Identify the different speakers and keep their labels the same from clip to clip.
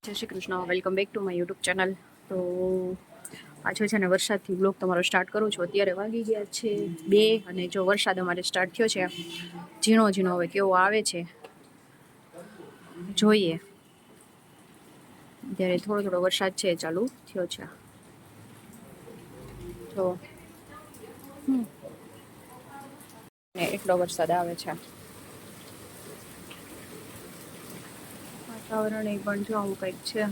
Speaker 1: જય Shri Krishna, welcome back to my YouTube channel. તો પાછો છે ને વરસાદથી બ્લોગ તમારો સ્ટાર્ટ કરું છું. અત્યારે વાગી ગયા છે 2 અને જો વરસાદ અમારે સ્ટાર્ટ થયો છે. ઝીણો ઝીણો હવે કેવો આવે છે જોઈએ. અત્યારે થોડો થોડો વરસાદ છે ચાલુ થયો છે. તો ને એટલો વરસાદ આવે છે. વાતાવરણ એ પણ જો આવું કંઈક છે.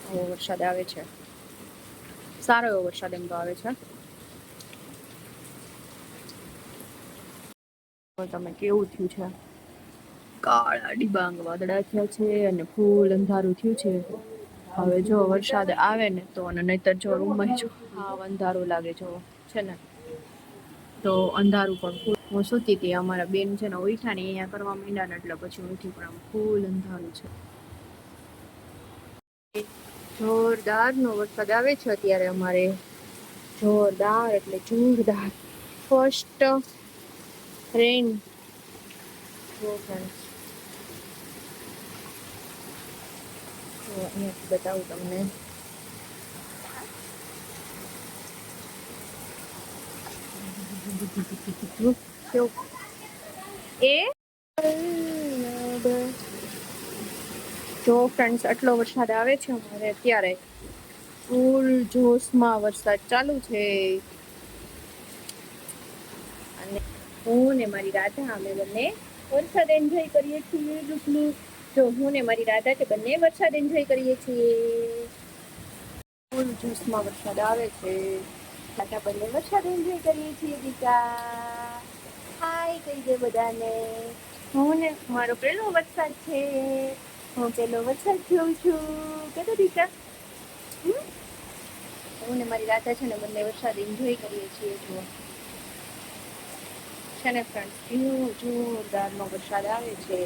Speaker 1: આવો વરસાદ આવે છે. સારો એવો વરસાદ એમ તો આવે છે. તમે કેવું થયું છે? કાળા ડિબાંગ વાદળા થયા છે અને ફૂલ અંધારું થયું છે. હવે જો વરસાદ આવે ને તો, અને નહીતર જો રૂમમાં જો અંધારું લાગે જો છે ને, તો અંધારું પણ ફૂલ. હું સૂતી હતી, અમારા બેન છે ને ઉઠ્યા ને અહીંયા કરવા માંડ્યા ને એટલે પછી ઉઠી, પણ આમ ફૂલ અંધારું છે. જોરદાર નો વરસાદ આવે છે અત્યારે અમારે. જોરદાર એટલે જોરદાર. ફર્સ્ટ રેન. તો અહીંયાથી બતાવું તમને. જો ફ્રેન્ડ્સ, આટલો વરસાદ આવે છે અમારે અત્યારે. ફૂલ જોશમાં વરસાદ ચાલુ છે. અને હું ને મારી રાધા અમે બંને વરસાદ એન્જોય કરીએ છીએ. જો હું ને મારી રાધા કે બંને વરસાદ એન્જોય કરીએ છીએ. ફૂલ જોશમાં વરસાદ આવે છે. રાધા બંને વરસાદ એન્જોય કરીએ છીએ. દીકા હાય કહી દે બધાને. હું ને મારો પેલો વરસાદ છે. હું પેલો વરસાદ જોઉં છું. કે દીકા હું ને મારી રાધા છે ને બંને વરસાદ એન્જોય કરીએ છીએ. જો છે ને ફ્રેન્ડ્સ, કેવો જોરદારનો વરસાદ આવે છે.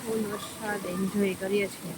Speaker 1: ફૂલ વરસાદ એન્જોય કરીએ છીએ.